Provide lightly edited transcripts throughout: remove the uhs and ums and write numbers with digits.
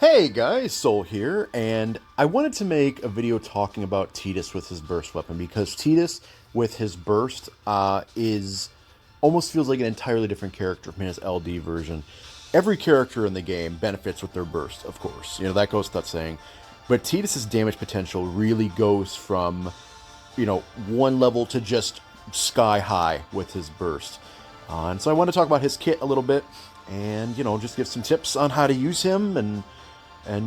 Hey guys, Soul here, and I wanted to make a video talking about Tidus with his burst weapon because Tidus with his burst is almost feels like an entirely different character from his LD version. Every character in the game benefits with their burst, of course. You know, that goes without saying. But Tidus's damage potential really goes from, one level to just sky high with his burst. And so I want to talk about his kit a little bit and, just give some tips on how to use him and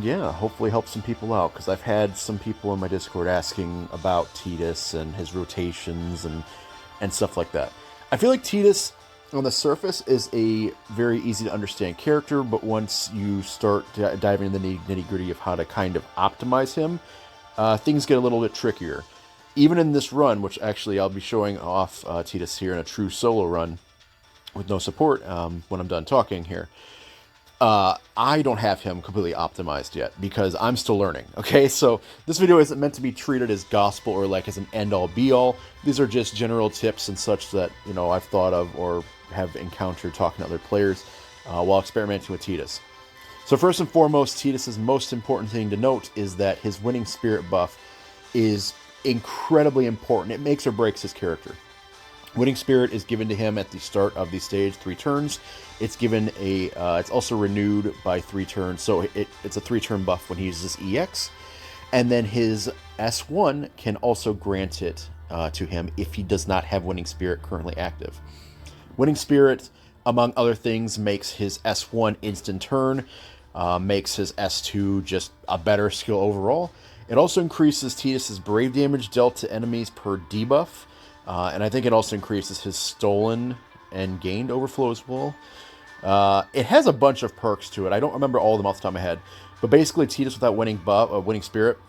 yeah, hopefully help some people out, because I've had some people in my Discord asking about Tidus and his rotations and stuff like that. I feel like Tidus, on the surface, is a very easy to understand character, but once you start diving into the nitty-gritty of how to kind of optimize him, things get a little bit trickier. Even in this run, which actually I'll be showing off Tidus here in a true solo run with no support when I'm done talking here, I don't have him completely optimized yet because I'm still learning. Okay, so this video isn't meant to be treated as gospel or like as an end-all be-all. These are just general tips and such that I've thought of or have encountered talking to other players while experimenting with Tidus. So first and foremost, Tidus's most important thing to note is that his winning spirit buff is incredibly important. It makes or breaks his character. Winning Spirit is given to him at the start of the stage, 3 turns. It's given it's also renewed by 3 turns, so it's a 3-turn buff when he uses EX. And then his S1 can also grant it to him if he does not have Winning Spirit currently active. Winning Spirit, among other things, makes his S1 instant turn, makes his S2 just a better skill overall. It also increases Tidus's brave damage dealt to enemies per debuff. And I think it also increases his stolen and gained overflow as well. It has a bunch of perks to it. I don't remember all of them off the top of my head. But basically, Tidus without winning spirit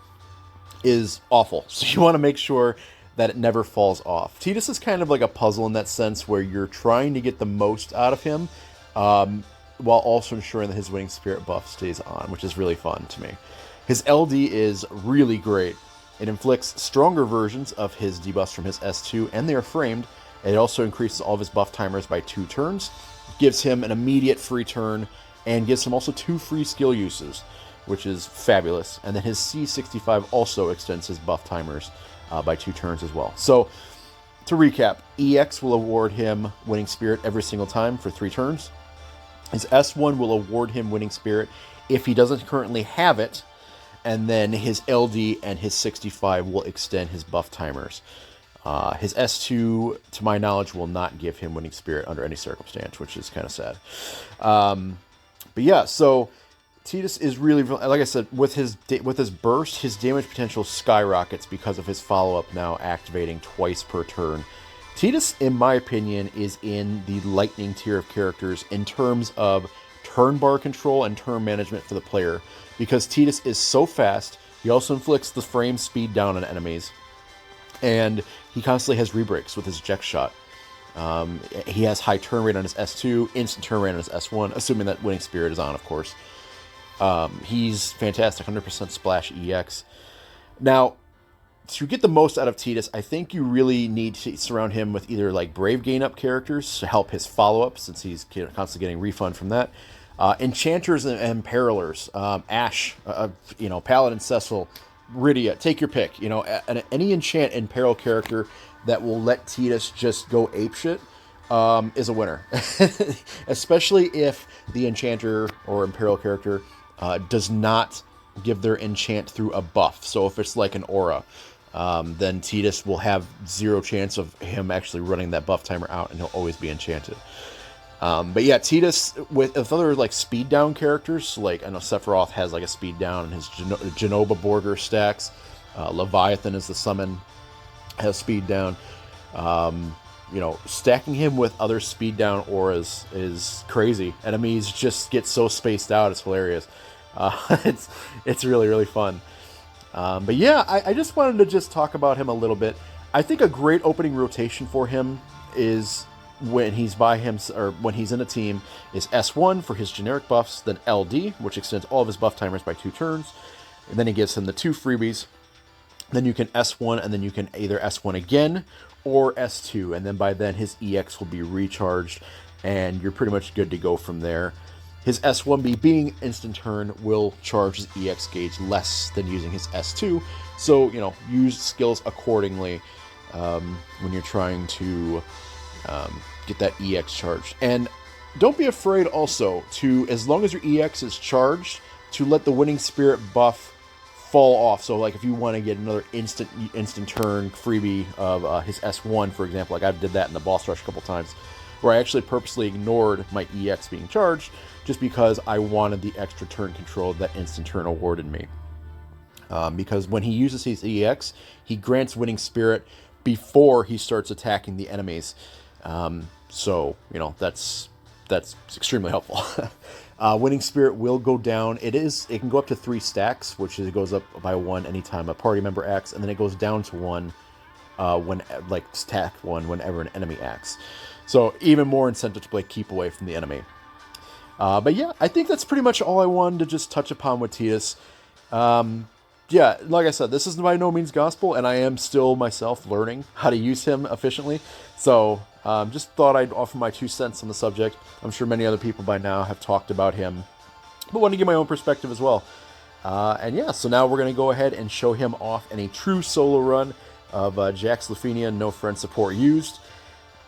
is awful. So you want to make sure that it never falls off. Tidus is kind of like a puzzle in that sense where you're trying to get the most out of him while also ensuring that his winning spirit buff stays on, which is really fun to me. His LD is really great. It inflicts stronger versions of his debuffs from his S2, and they are framed. And it also increases all of his buff timers by 2 turns, gives him an immediate free turn, and gives him also 2 free skill uses, which is fabulous. And then his C65 also extends his buff timers by 2 turns as well. So, to recap, EX will award him Winning Spirit every single time for 3 turns. His S1 will award him Winning Spirit if he doesn't currently have it, and then his LD and his 65 will extend his buff timers. His S2, to my knowledge, will not give him Winning Spirit under any circumstance, which is kind of sad. But yeah, so Tidus is really, like I said, with his burst, his damage potential skyrockets because of his follow-up now activating twice per turn. Tidus, in my opinion, is in the lightning tier of characters in terms of turn bar control and turn management for the player, because Tidus is so fast. He also inflicts the frame speed down on enemies, and he constantly has rebreaks with his eject shot. He has high turn rate on his S2, instant turn rate on his S1, assuming that Winning Spirit is on, of course. He's fantastic, 100% splash EX. Now, to get the most out of Tidus, I think you really need to surround him with either like Brave gain up characters to help his follow-up, since he's constantly getting refund from that. Enchanters and Imperilers, Ash, Paladin, Cecil, Rydia, take your pick. Any enchant and peril character that will let Tidus just go apeshit is a winner. Especially if the enchanter or imperil character does not give their enchant through a buff. So if it's like an aura, then Tidus will have 0 chance of him actually running that buff timer out, and he'll always be enchanted. But yeah, Tidus with other like speed down characters, like I know Sephiroth has like a speed down in his Genova Borger stacks. Leviathan is the summon, has speed down. Stacking him with other speed down auras is crazy. Enemies just get so spaced out, it's hilarious. It's really, really fun. But yeah, I just wanted to just talk about him a little bit. I think a great opening rotation for him is when he's when he's in a team is S1 for his generic buffs, then LD, which extends all of his buff timers by 2 turns, and then he gives him the 2 freebies. Then you can S1, and then you can either S1 again or S2, and then by then his EX will be recharged, and you're pretty much good to go from there. His S1B being instant turn will charge his EX gauge less than using his S2, so, you know, use skills accordingly when you're trying to get that EX charged. And don't be afraid also to, as long as your EX is charged, to let the winning spirit buff fall off. So like if you want to get another instant turn freebie of his S1, for example, like I did that in the boss rush a couple times, where I actually purposely ignored my EX being charged just because I wanted the extra turn control that instant turn awarded me. Because when he uses his EX, he grants winning spirit before he starts attacking the enemies. So, you know, that's extremely helpful. Winning spirit will go down. It can go up to 3 stacks, which is, it goes up by 1 anytime a party member acts, and then it goes down to 1 when, like, stack 1 whenever an enemy acts. So even more incentive to play keep away from the enemy. But yeah, I think that's pretty much all I wanted to just touch upon with Tidus. Yeah, like I said, this is by no means gospel, and I am still myself learning how to use him efficiently. So just thought I'd offer my 2 cents on the subject. I'm sure many other people by now have talked about him, but want to give my own perspective as well. And yeah, so now we're going to go ahead and show him off in a true solo run of Jax Lufenia, no friend support used.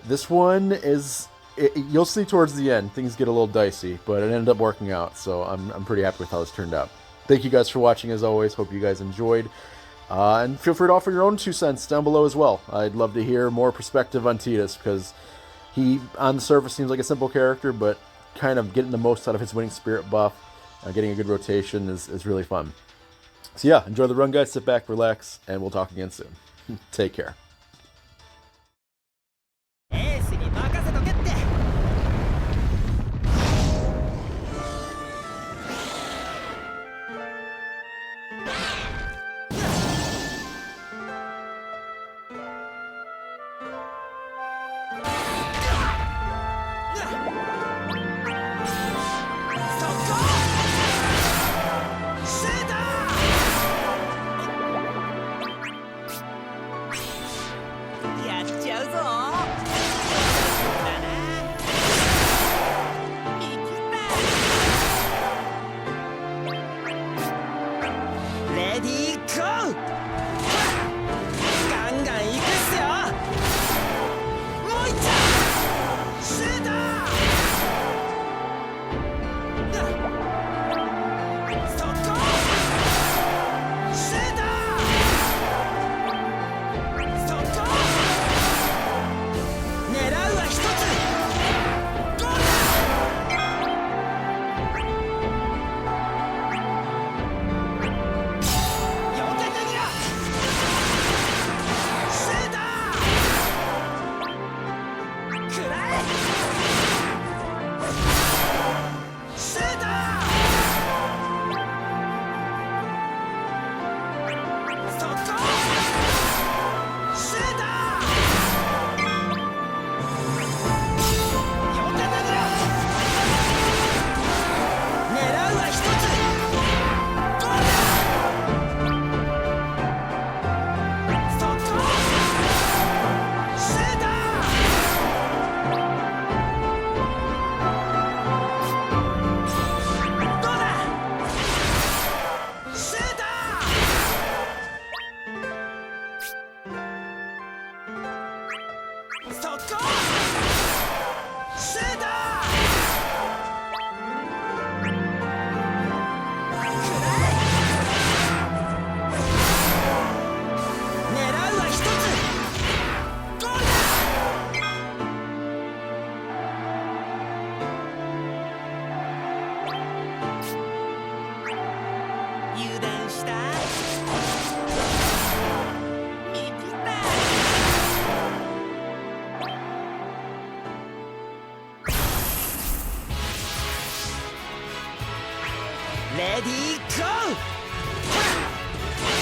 This one is, you'll see towards the end, things get a little dicey, but it ended up working out, so I'm pretty happy with how this turned out. Thank you guys for watching as always. Hope you guys enjoyed. And feel free to offer your own 2 cents down below as well. I'd love to hear more perspective on Tidus, because he, on the surface, seems like a simple character, but kind of getting the most out of his winning spirit buff, getting a good rotation is really fun. So yeah, enjoy the run, guys. Sit back, relax, and we'll talk again soon. Take care. Ready, go!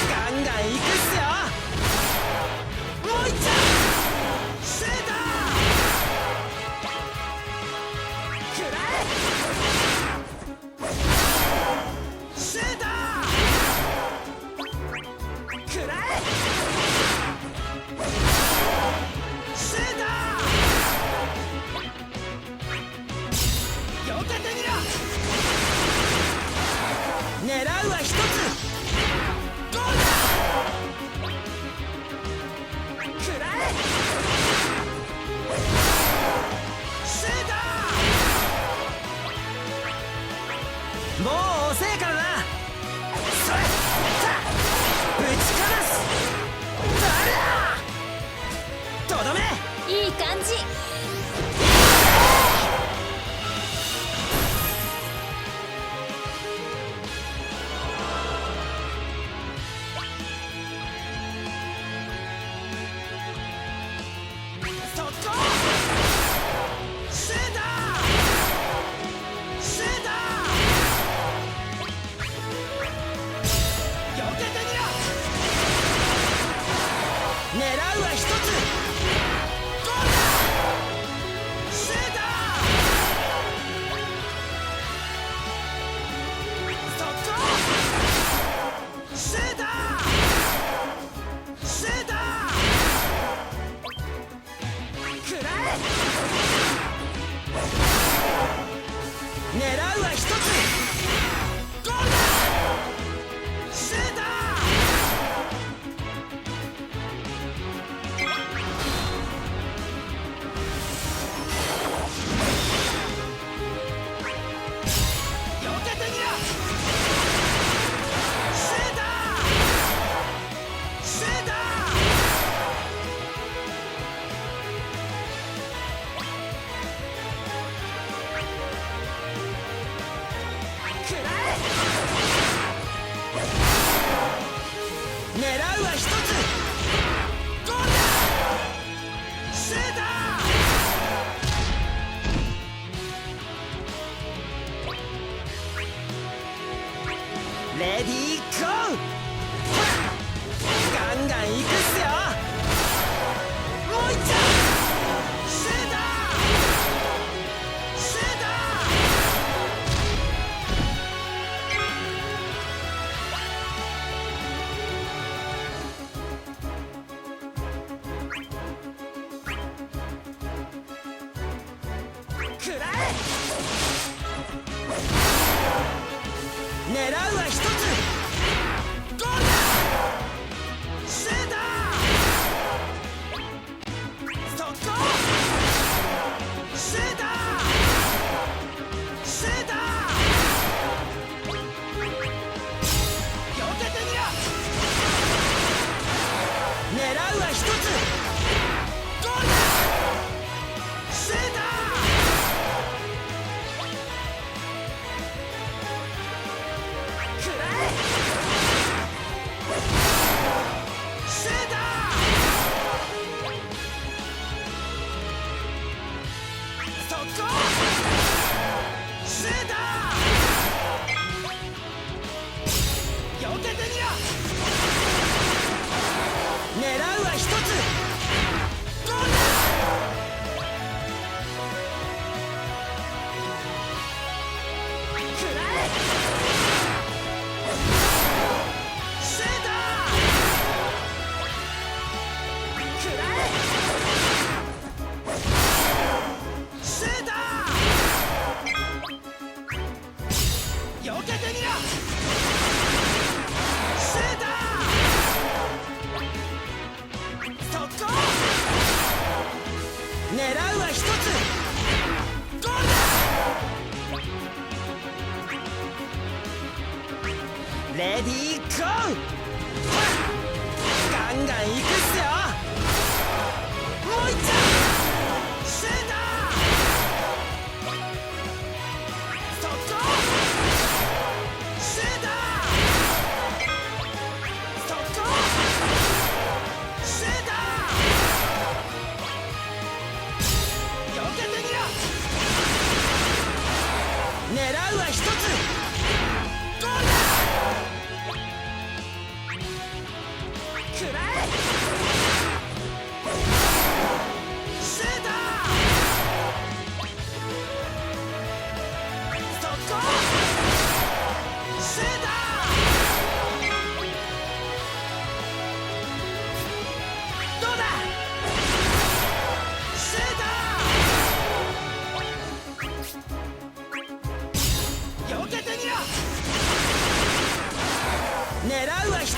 ガンガンいくっすよ。もういっちゃう。シュート。くらえ。シュート。くらえ。シュート。避けてみろ。もう遅えからな。それさぶちかます誰だとどめ。いい感じ。そこシェーダーシェーダーよけてみろ。狙うは一つゴールだシェーダーそこシェーダーシェーダーくらえ。狙うは一つゴールだシェーダーよけてみろ。シェーダーシェーダーくらえ。狙うは一つゴールだシェーダーレディーゴー。ガンガンいくっすよ。もういっちゃうシェーダーシェーダーくらえ。狙うは一つゴールだシェーダーそこシェーダーシェーダーよけてみろ。狙うは一つゴールだシェーダーくらえ。シェーダーそこシェーダーよけてみろ。狙うは一つゴールだくらえ。シェーダーくらえ。シェーダーよけてみろ。シェーダーそこ狙うは一つゴールだレディーゴー。ガンガンいくっすよ。もういっちゃうシェーダーそこシェーダーそこシェーダーよけてみろ。狙うは一つゴールだくらえ。シェーダーそこシェーダーどうだシェーダーよけてみろ。狙うは一つ